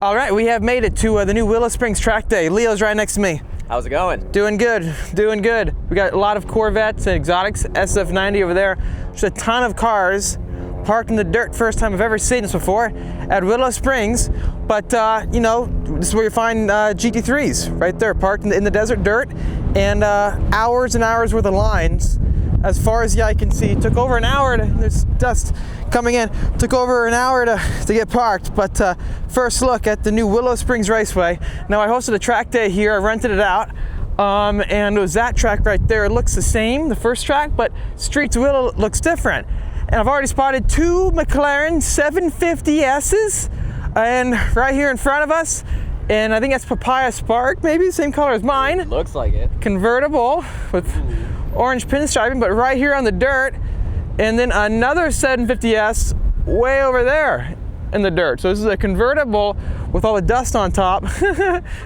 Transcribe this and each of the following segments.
All right, we have made it to the new Willow Springs track day. Leo's right next to me. How's it going? Doing good, doing good. We got a lot of Corvettes and exotics, SF90 over there. Just a ton of cars parked in the dirt. First time I've ever seen this before at Willow Springs. But you know, this is where you find GT3s right there, parked in the desert dirt, and hours and hours worth of lines. As far as the eye can see, it took over an hour there's dust coming in, took over an hour to get parked. But first look at the new Willow Springs Raceway. Now I hosted a track day here, I rented it out, and it was that track right there. It looks the same, the first track, but Streets Willow looks different. And I've already spotted two McLaren 750S's, and right here in front of us, and I think that's Papaya Spark, maybe, same color as mine. It looks like it. Convertible with orange pinstriping, but right here on the dirt, and then another 750S way over there in the dirt. So this is a convertible with all the dust on top,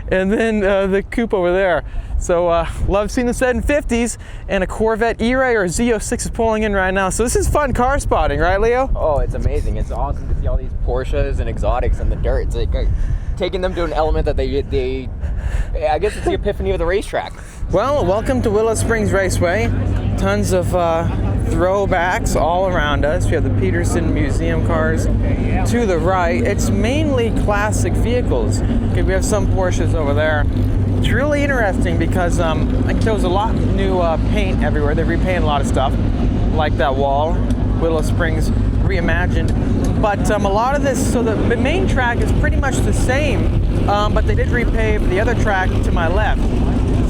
and then the coupe over there. So love seeing the 750s, and a Corvette E-Ray or Z06 is pulling in right now. So this is fun car spotting, right, Leo? Oh, it's amazing. It's awesome to see all these Porsches and exotics in the dirt. It's like taking them to an element that they I guess it's the epiphany of the racetrack. Well, welcome to Willow Springs Raceway. Tons of throwbacks all around us. We have the Peterson Museum cars to the right. It's mainly classic vehicles. Okay, we have some Porsches over there. It's really interesting because like there was a lot of new paint everywhere. They repainted a lot of stuff, like that wall, Willow Springs reimagined. But a lot of this, so the main track is pretty much the same, but they did repave the other track to my left,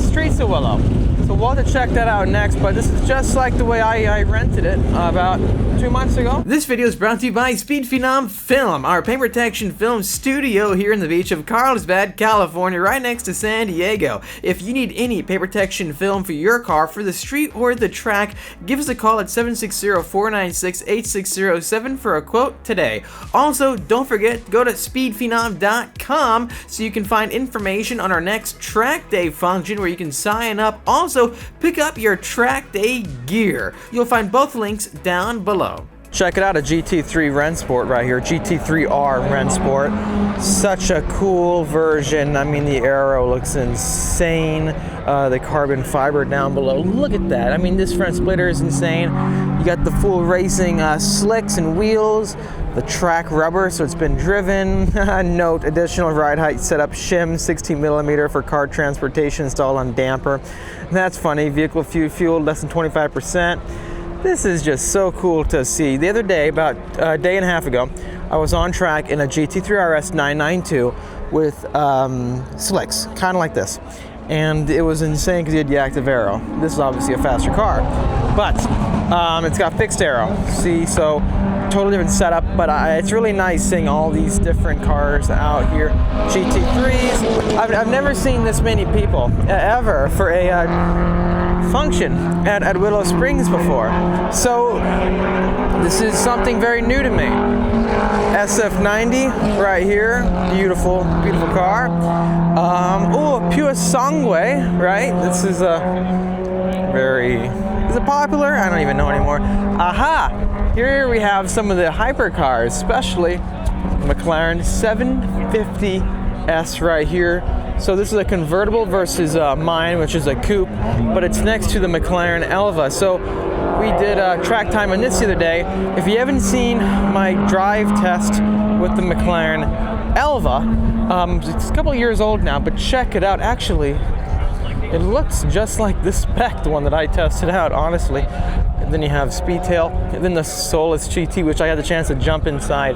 Streets of Willow. So we'll have to check that out next, but this is just like the way I rented it about 2 months ago. This video is brought to you by Speed Phenom Film, our paint protection film studio here in the beach of Carlsbad, California, right next to San Diego. If you need any paint protection film for your car, for the street or the track, give us a call at 760-496-8607 for a quote today. Also, don't forget to go to speedphenom.com so you can find information on our next track day function where you can sign up. Also, pick up your track day gear. You'll find both links down below. Check it out, a GT3 Rennsport right here, GT3R Rennsport. Such a cool version. I mean, the aero looks insane. The carbon fiber down below, look at that. I mean, this front splitter is insane. You got the full racing slicks and wheels, the track rubber, so it's been driven. Note, additional ride height setup shim, 16mm for car transportation installed on damper. That's funny, vehicle fuel less than 25%. This is just so cool to see. The other day, about a day and a half ago, I was on track in a GT3 RS 992 with slicks, kind of like this. And it was insane because you had the active aero. This is obviously a faster car, but it's got fixed aero. See, so totally different setup, but it's really nice seeing all these different cars out here. GT3s. I've never seen this many people ever for a function at Willow Springs before. So this is something very new to me. SF90 right here, beautiful, beautiful car. Oh, Pure Songway, right? This is a is it popular? I don't even know anymore. Aha! Here we have some of the hypercars, especially McLaren 750S right here. So this is a convertible versus mine, which is a coupe, but it's next to the McLaren Elva. So we did track time on this the other day. If you haven't seen my drive test with the McLaren Elva, it's a couple of years old now, but check it out. Actually, it looks just like the spec, the one that I tested out, honestly. And then you have Speedtail, and then the Solus GT, which I had the chance to jump inside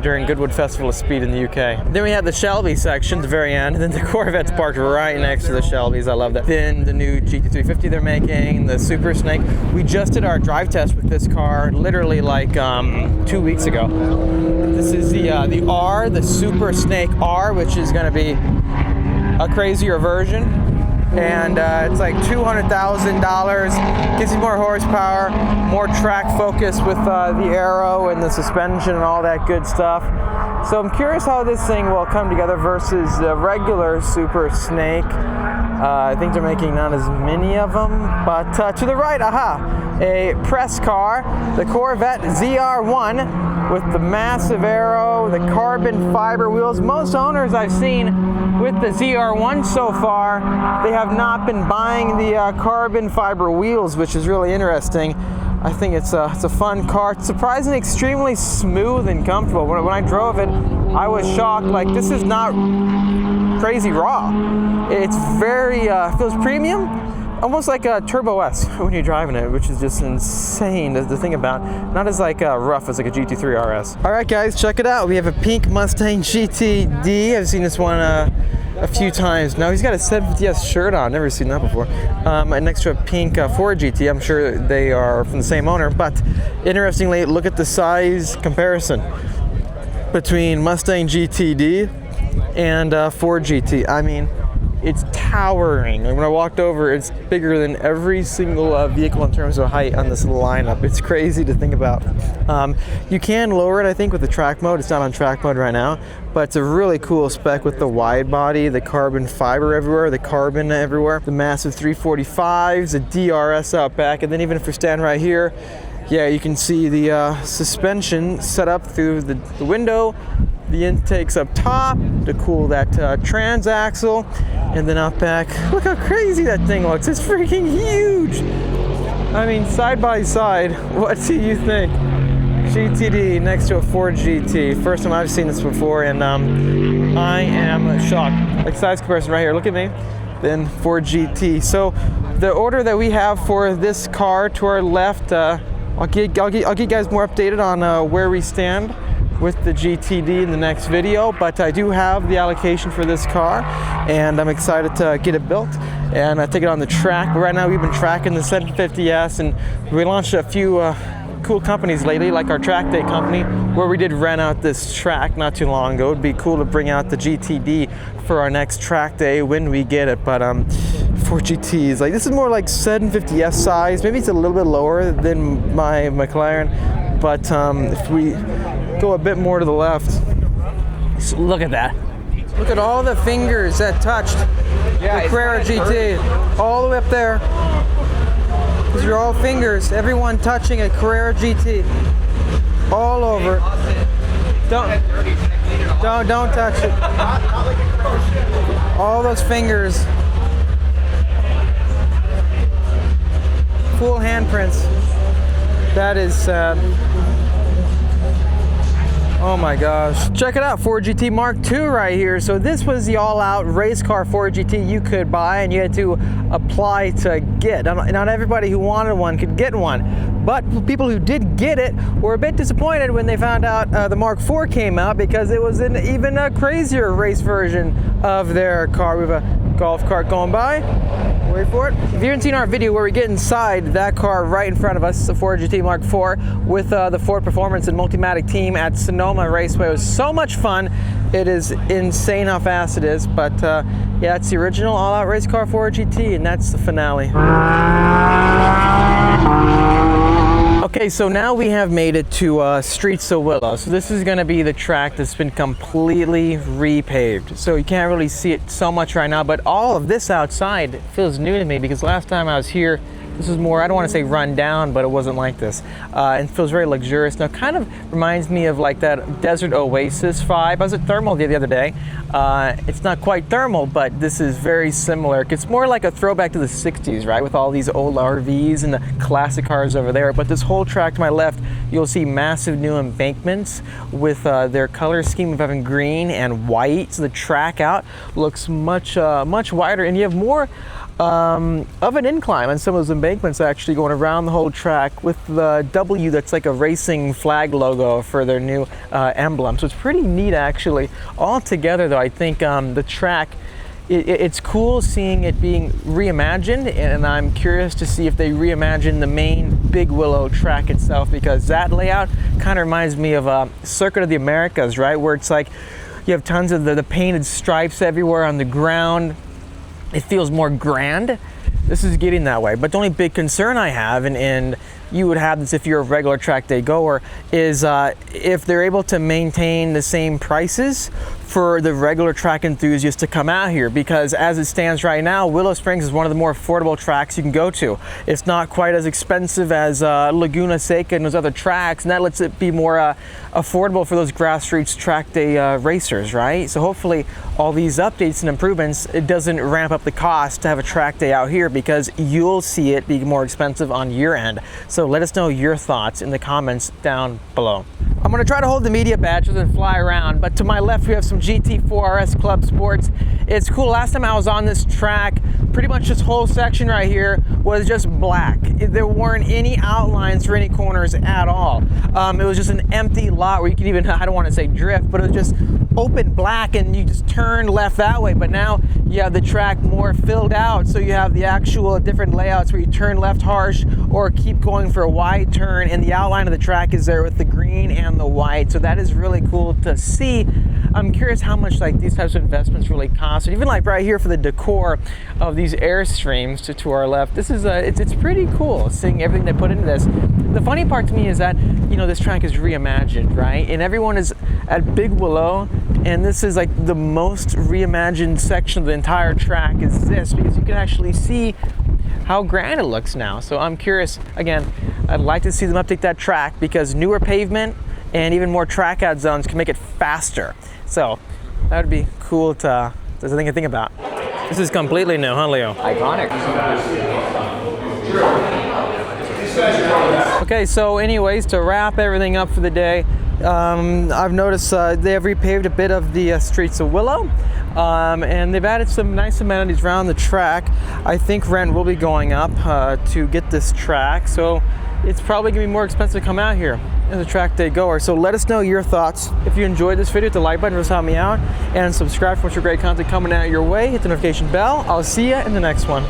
during Goodwood Festival of Speed in the UK. Then we have the Shelby section at the very end, and then the Corvette's parked right next to the Shelbys. I love that. Then the new GT350 they're making, the Super Snake. We just did our drive test with this car literally like 2 weeks ago. This is the R, the Super Snake R, which is going to be a crazier version. And it's like $200,000, gives you more horsepower, more track focus with the aero and the suspension and all that good stuff. So I'm curious how this thing will come together versus the regular Super Snake. I think they're making not as many of them, but to the right, a press car, the Corvette ZR1 with the massive aero, the carbon fiber wheels. Most owners I've seen with the ZR1 so far, they have not been buying the carbon fiber wheels, which is really interesting. I think it's a fun car. It's surprisingly extremely smooth and comfortable. When I drove it, I was shocked. Like, this is not crazy raw. It's very, feels premium, almost like a Turbo S when you're driving it, which is just insane to think about. Not as like rough as like a GT3 RS. All right, guys, check it out. We have a pink Mustang GTD. I've seen this one a few times now. He's got a 750S shirt on. Never seen that before. Next to a pink Ford GT. I'm sure they are from the same owner, but interestingly, look at the size comparison between Mustang GTD and Ford GT. I mean, it's towering. Like, when I walked over, it's bigger than every single vehicle in terms of height on this lineup. It's crazy to think about. You can lower it, I think, with the track mode. It's not on track mode right now, but it's a really cool spec with the wide body, the carbon fiber everywhere, the carbon everywhere, the massive 345s, the DRS out back, and then even if we stand right here, yeah, you can see the suspension set up through the window, the intakes up top to cool that transaxle, and then out back, look how crazy that thing looks. It's freaking huge. I mean, side by side, what do you think? GTD next to a Ford GT. First time I've seen this before, and I am shocked. Like, size comparison right here, look at me, then Ford GT. So the order that we have for this car to our left, I'll get you guys more updated on where we stand with the GTD in the next video, but I do have the allocation for this car, and I'm excited to get it built and take it on the track. But right now we've been tracking the 750S, and we launched a few cool companies lately, like our track day company, where we did rent out this track not too long ago. It'd be cool to bring out the GTD for our next track day when we get it, but Ford GTs, like, this is more like 750S size. Maybe it's a little bit lower than my McLaren, but if we go a bit more to the left, look at that. Look at all the fingers that touched the Carrera GT, all the way up there. These are all fingers, everyone touching a Carrera GT, all over. Don't touch it. All those fingers. Full handprints. That is sad. Oh my gosh. Check it out, Ford GT Mark II right here. So this was the all-out race car Ford GT you could buy, and you had to apply to get. Not everybody who wanted one could get one, but people who did get it were a bit disappointed when they found out the Mark IV came out, because it was an even crazier race version of their car. We have a golf cart going by. Wait for it. If you haven't seen our video where we get inside that car right in front of us, the Ford GT Mark IV with the Ford Performance and Multimatic team at Sonoma Raceway. It was so much fun. It is insane how fast it is, but yeah, it's the original all-out race car Ford GT, and that's the finale. Okay, so now we have made it to Streets of Willow. So this is gonna be the track that's been completely repaved. So you can't really see it so much right now, but all of this outside feels new to me, because last time I was here, this was more, I don't want to say run down, but it wasn't like this. And it feels very luxurious. Now, it kind of reminds me of like that Desert Oasis vibe. I was at Thermal the other day. It's not quite thermal, but this is very similar. It's more like a throwback to the 60s, right? With all these old RVs and the classic cars over there. But this whole track to my left, you'll see massive new embankments with their color scheme of having green and white. So the track out looks much wider, and you have more of an incline on some of those embankments, actually going around the whole track with the W that's like a racing flag logo for their new emblem. So it's pretty neat, actually. All together, though, I think the track, it's cool seeing it being reimagined, and I'm curious to see if they reimagine the main Big Willow track itself, because that layout kind of reminds me of Circuit of the Americas, right? Where it's like you have tons of the painted stripes everywhere on the ground. It feels more grand. This is getting that way. But the only big concern I have, and you would have this if you're a regular track day goer, is if they're able to maintain the same prices for the regular track enthusiasts to come out here, because as it stands right now, Willow Springs is one of the more affordable tracks you can go to. It's not quite as expensive as Laguna Seca and those other tracks, and that lets it be more affordable for those grassroots track day racers, right? So hopefully all these updates and improvements, it doesn't ramp up the cost to have a track day out here, because you'll see it be more expensive on your end. So let us know your thoughts in the comments down below. I'm going to try to hold the media badges and fly around, but to my left we have some GT4 RS Club Sports. It's cool. Last time I was on this track, pretty much this whole section right here was just black. There weren't any outlines for any corners at all. It was just an empty lot where you could even, I don't want to say drift, but it was just open black and you just turn left that way. But now you have the track more filled out, so you have the actual different layouts where you turn left harsh or keep going for a wide turn, and the outline of the track is there with the green and the white. So that is really cool to see. I'm curious how much like these types of investments really cost. And even like right here for the decor of these Airstreams to our left, this is it's pretty cool seeing everything they put into this. The funny part to me is that, you know, this track is reimagined, right? And everyone is at Big Willow, and this is like the most reimagined section of the entire track is this, because you can actually see how grand it looks now. So I'm curious, again, I'd like to see them update that track, because newer pavement and even more track out zones can make it faster. So that would be cool to think about. This is completely new, huh, Leo? Iconic. Okay, so anyways, to wrap everything up for the day, I've noticed they have repaved a bit of the streets of Willow, and they've added some nice amenities around the track. I think rent will be going up to get this track, so it's probably gonna be more expensive to come out here as a track day goer. So let us know your thoughts. If you enjoyed this video, hit the like button, just help me out, and subscribe for more great content coming out your way. Hit the notification bell. I'll see you in the next one.